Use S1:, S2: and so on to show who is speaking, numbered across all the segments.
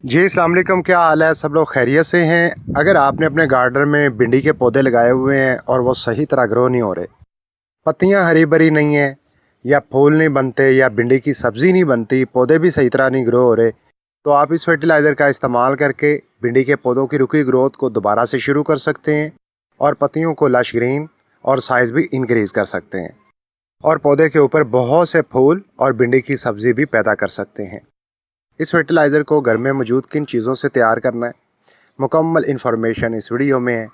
S1: जी, अस्सलाम वालेकुम। क्या हाल है? सब लोग खैरियत से हैं? अगर आपने अपने गार्डन में भिंडी के पौधे लगाए हुए हैं और वो सही तरह ग्रो नहीं हो रहे, पत्तियां हरी भरी नहीं है, या फूल नहीं बनते, या भिंडी की सब्ज़ी नहीं बनती, पौधे भी सही तरह नहीं ग्रो हो रहे, तो आप इस फर्टिलाइज़र का इस्तेमाल करके भिंडी के पौधों की रुकी ग्रोथ को दोबारा से शुरू कर सकते हैं और पत्तियों को लश ग्रीन और साइज़ भी इंक्रीज़ कर सकते हैं और पौधे के ऊपर बहुत से फूल और भिंडी की सब्ज़ी भी पैदा कर सकते हैं। इस फर्टिलाइज़र को घर में मौजूद किन चीज़ों से तैयार करना है, मुकम्मल इन्फॉर्मेशन इस वीडियो में है,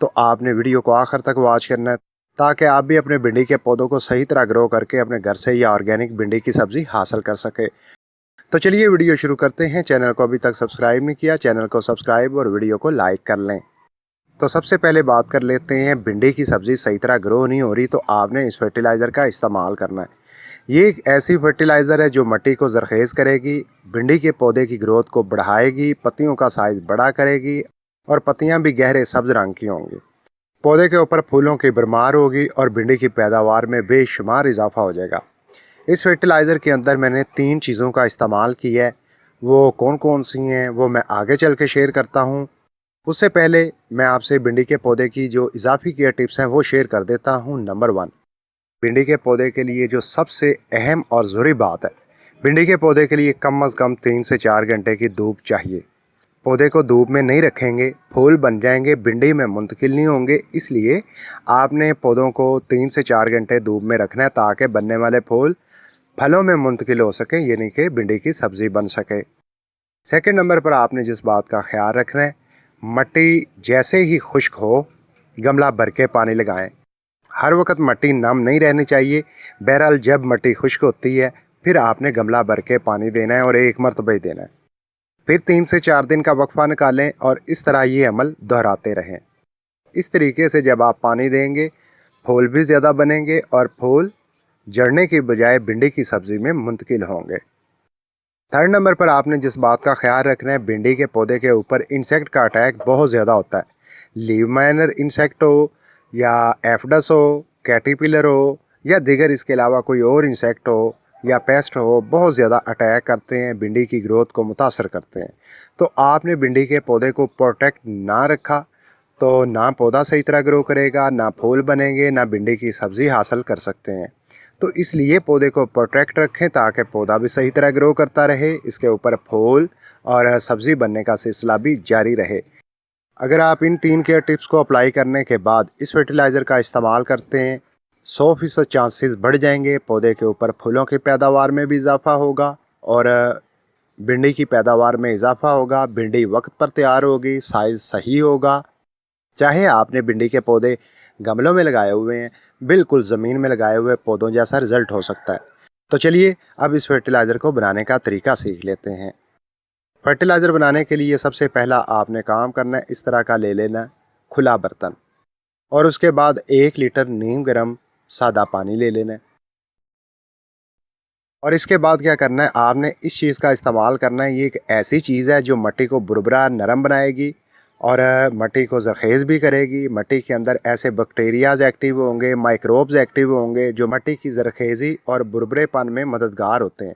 S1: तो आपने वीडियो को आखिर तक वॉच करना है ताकि आप भी अपने भिंडी के पौधों को सही तरह ग्रो करके अपने घर से या ऑर्गेनिक भिंडी की सब्ज़ी हासिल कर सके। तो चलिए वीडियो शुरू करते हैं। चैनल को अभी तक सब्सक्राइब नहीं किया, चैनल को सब्सक्राइब और वीडियो को लाइक कर लें। तो सबसे पहले बात कर लेते हैं, भिंडी की सब्ज़ी सही तरह ग्रो नहीं हो रही तो आपने इस फर्टिलाइज़र का इस्तेमाल करना है। ये एक ऐसी फर्टिलाइज़र है जो मिट्टी को ज़रख़ेज़ करेगी, भिंडी के पौधे की ग्रोथ को बढ़ाएगी, पत्तियों का साइज़ बड़ा करेगी और पत्तियां भी गहरे सब्ज़ रंग की होंगी। पौधे के ऊपर फूलों की भरमार होगी और भिंडी की पैदावार में बेशुमार इजाफा हो जाएगा। इस फर्टिलाइज़र के अंदर मैंने 3 चीज़ों का इस्तेमाल किया है। वो कौन कौन सी हैं वो मैं आगे चल के शेयर करता हूँ। उससे पहले मैं आपसे भिंडी के पौधे की जो इजाफी केयर टिप्स हैं वो शेयर कर देता हूँ। नंबर 1, भिंडी के पौधे के लिए जो सबसे अहम और ज़रूरी बात है, भिंडी के पौधे के लिए कम अज़ कम 3 से 4 घंटे की धूप चाहिए। पौधे को धूप में नहीं रखेंगे, फूल बन जाएंगे, भिंडी में मुंतकिल नहीं होंगे। इसलिए आपने पौधों को 3 से 4 घंटे धूप में रखना है ताकि बनने वाले फूल फलों में मुंतकिल हो सके, यानी कि भिंडी की सब्ज़ी बन सके। सेकंड नंबर पर आपने जिस बात का ख्याल रखना है, मिट्टी जैसे ही खुश्क हो गमला भर के पानी लगाएं। हर वक्त मिट्टी नम नहीं रहनी चाहिए। बहरहाल जब मिट्टी खुश्क होती है फिर आपने गमला भर के पानी देना है और एक मरतबा ही देना है। फिर 3 से 4 दिन का वक्फा निकालें और इस तरह ये अमल दोहराते रहें। इस तरीके से जब आप पानी देंगे फूल भी ज़्यादा बनेंगे और फूल जड़ने की बजाय भिंडी की सब्ज़ी में मुंतकिल होंगे। थर्ड नंबर पर आपने जिस बात का ख्याल रखना है, भिंडी के पौधे के ऊपर इंसेक्ट का अटैक बहुत ज़्यादा होता है। लीव माइनर इंसेक्ट हो या एफडस हो, कैटरपिलर हो या दीगर इसके अलावा कोई और इंसेक्ट हो या पेस्ट हो, बहुत ज़्यादा अटैक करते हैं, भिंडी की ग्रोथ को मुतासर करते हैं। तो आपने भिंडी के पौधे को प्रोटेक्ट ना रखा तो ना पौधा सही तरह ग्रो करेगा, ना फूल बनेंगे, ना भिंडी की सब्ज़ी हासिल कर सकते हैं। तो इसलिए पौधे को प्रोटेक्ट रखें ताकि पौधा भी सही तरह ग्रो करता रहे, इसके ऊपर फूल और सब्ज़ी बनने का सिलसिला भी जारी रहे। अगर आप इन 3 केयर टिप्स को अप्लाई करने के बाद इस फर्टिलाइज़र का इस्तेमाल करते हैं, 100% चांसेस बढ़ जाएंगे, पौधे के ऊपर फूलों की पैदावार में भी इजाफा होगा और भिंडी की पैदावार में इजाफा होगा, भिंडी वक्त पर तैयार होगी, साइज़ सही होगा। चाहे आपने भिंडी के पौधे गमलों में लगाए हुए हैं, बिल्कुल ज़मीन में लगाए हुए पौधों जैसा रिज़ल्ट हो सकता है। तो चलिए अब इस फर्टिलाइज़र को बनाने का तरीका सीख लेते हैं। फर्टिलाइज़र बनाने के लिए सबसे पहला आपने काम करना है, इस तरह का ले लेना है खुला बर्तन और उसके बाद 1 लीटर नीम गर्म सादा पानी ले लेना है। और इसके बाद क्या करना है, आपने इस चीज़ का इस्तेमाल करना है। ये एक ऐसी चीज़ है जो मिट्टी को बुरबुरा नरम बनाएगी और मिट्टी को ज़रख़ेज़ भी करेगी। मिट्टी के अंदर ऐसे बैक्टीरियाज़ एक्टिव होंगे, माइक्रोब्स एक्टिव होंगे जो मिट्टी की ज़रख़ेज़ी और बुरबुरेपन में मददगार होते हैं।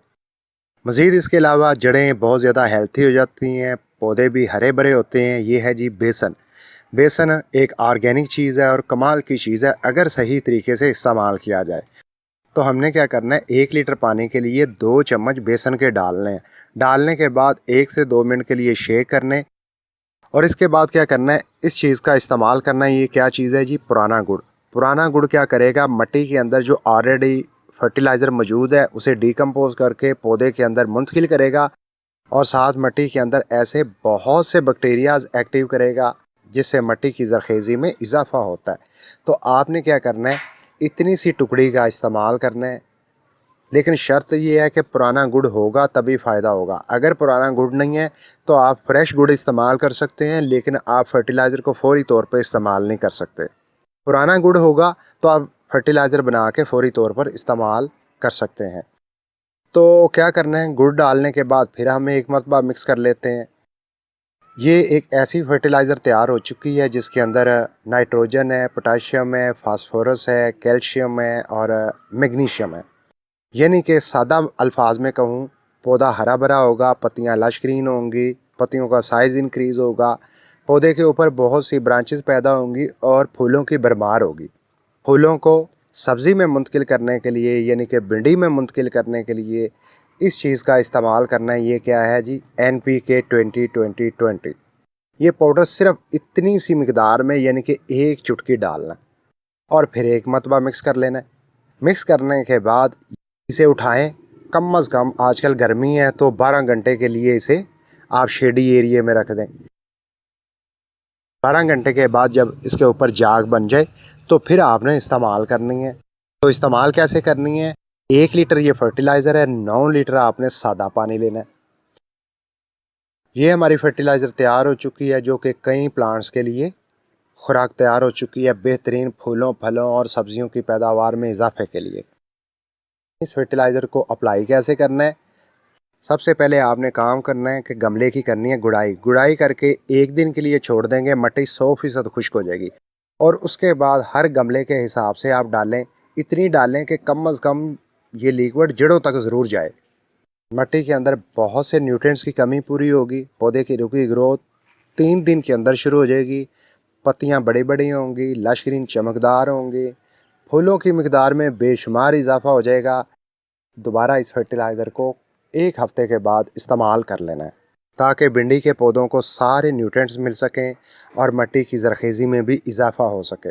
S1: मज़ीद इसके अलावा जड़ें बहुत ज़्यादा हेल्थी हो जाती हैं, पौधे भी हरे भरे होते हैं। ये है जी बेसन। बेसन एक ऑर्गेनिक चीज़ है और कमाल की चीज़ है अगर सही तरीके से इस्तेमाल किया जाए। तो हमने क्या करना है, 1 लीटर पानी के लिए 2 चम्मच बेसन के डालने हैं। डालने के बाद 1 से 2 मिनट के लिए शेक करने और इसके बाद क्या करना है, इस चीज़ का इस्तेमाल करना है। ये क्या चीज़ है जी, पुराना गुड़। पुराना गुड़ क्या करेगा, मिट्टी के अंदर जो ऑलरेडी फर्टिलाइज़र मौजूद है उसे डिकम्पोज करके पौधे के अंदर मुंतकिल करेगा और साथ मिट्टी के अंदर ऐसे बहुत से बैक्टीरियाज एक्टिव करेगा जिससे मिट्टी की ज़रख़ेज़ी में इजाफा होता है। तो आपने क्या करना है, इतनी सी टुकड़ी का इस्तेमाल करना है, लेकिन शर्त ये है कि पुराना गुड़ होगा तभी फ़ायदा होगा। अगर पुराना गुड़ नहीं है तो आप फ्रेश गुड़ इस्तेमाल कर सकते हैं, लेकिन आप फर्टिलाइज़र को फ़ौरी तौर पर इस्तेमाल नहीं कर सकते। पुराना गुड़ होगा तो आप फर्टिलाइज़र बना के फ़ौरी तौर पर इस्तेमाल कर सकते हैं। तो क्या करना है, गुड़ डालने के बाद फिर हम एक मरतबा मिक्स कर लेते हैं। ये एक ऐसी फर्टिलाइज़र तैयार हो चुकी है जिसके अंदर नाइट्रोजन है, पोटाशियम है, फास्फोरस है, कैल्शियम है और मैग्नीशियम है। यानी कि सादा अल्फाज में कहूँ, पौधा हरा भरा होगा, पत्तियाँ लश ग्रीन होंगी, पत्तियों का साइज़ इंक्रीज़ होगा, पौधे के ऊपर बहुत सी ब्रांचेस पैदा होंगी और फूलों की भरमार होगी। फूलों को सब्ज़ी में मुंतकिल करने के लिए यानी कि भिंडी में मुंतकिल करने के लिए इस चीज़ का इस्तेमाल करना है। ये क्या है जी, NPK 20-20-20। ये पाउडर सिर्फ इतनी सी मिकदार में यानी कि 1 चुटकी डालना और फिर एक मरतबा मिक्स कर लेना है। मिक्स करने के बाद इसे उठाएं। कम अज़ कम आजकल गर्मी है तो 12 घंटे के लिए इसे आप शेडी एरिया में रख दें। 12 घंटे के बाद जब इसके ऊपर जाग बन जाए तो फिर आपने इस्तेमाल करनी है। तो इस्तेमाल कैसे करनी है? 1 लीटर ये फर्टिलाइज़र है, 9 लीटर आपने सादा पानी लेना है। ये हमारी फर्टिलाइज़र तैयार हो चुकी है जो कि कई प्लांट्स के लिए खुराक तैयार हो चुकी है, बेहतरीन फूलों, फलों और सब्जियों की पैदावार में इजाफे के लिए। इस फर्टिलाइज़र को अप्लाई कैसे करना है? सबसे पहले आपने काम करना है कि गमले की करनी है गुड़ाई करके 1 दिन के लिए छोड़ देंगे, मिट्टी 100% खुश्क हो जाएगी और उसके बाद हर गमले के हिसाब से आप डालें। इतनी डालें कि कम अज़ कम ये लिक्विड जड़ों तक ज़रूर जाए। मिट्टी के अंदर बहुत से न्यूट्रिएंट्स की कमी पूरी होगी, पौधे की रुकी ग्रोथ 3 दिन के अंदर शुरू हो जाएगी, पत्तियां बड़ी बड़ी होंगी, लश ग्रीन चमकदार होंगी, फूलों की मिकदार में बेशुमार इजाफा हो जाएगा। दोबारा इस फर्टिलाइज़र को 1 हफ्ते के बाद इस्तेमाल कर लेना है ताकि भिंडी के पौधों को सारे न्यूट्रिएंट्स मिल सकें और मिट्टी की ज़रख़ेज़ी में भी इजाफा हो सके।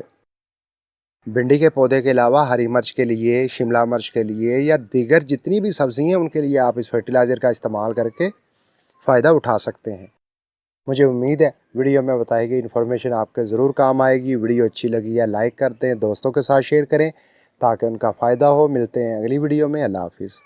S1: भिंडी के पौधे के अलावा हरी मिर्च के लिए, शिमला मिर्च के लिए या दीगर जितनी भी सब्ज़ी हैं उनके लिए आप इस फर्टिलाइज़र का इस्तेमाल करके फ़ायदा उठा सकते हैं। मुझे उम्मीद है वीडियो में बताई गई इन्फॉर्मेशन आपके ज़रूर काम आएगी। वीडियो अच्छी लगी है लाइक कर दें, दोस्तों के साथ शेयर करें ताकि उनका फ़ायदा हो। मिलते हैं अगली वीडियो में। अल्लाह हाफ़िज़।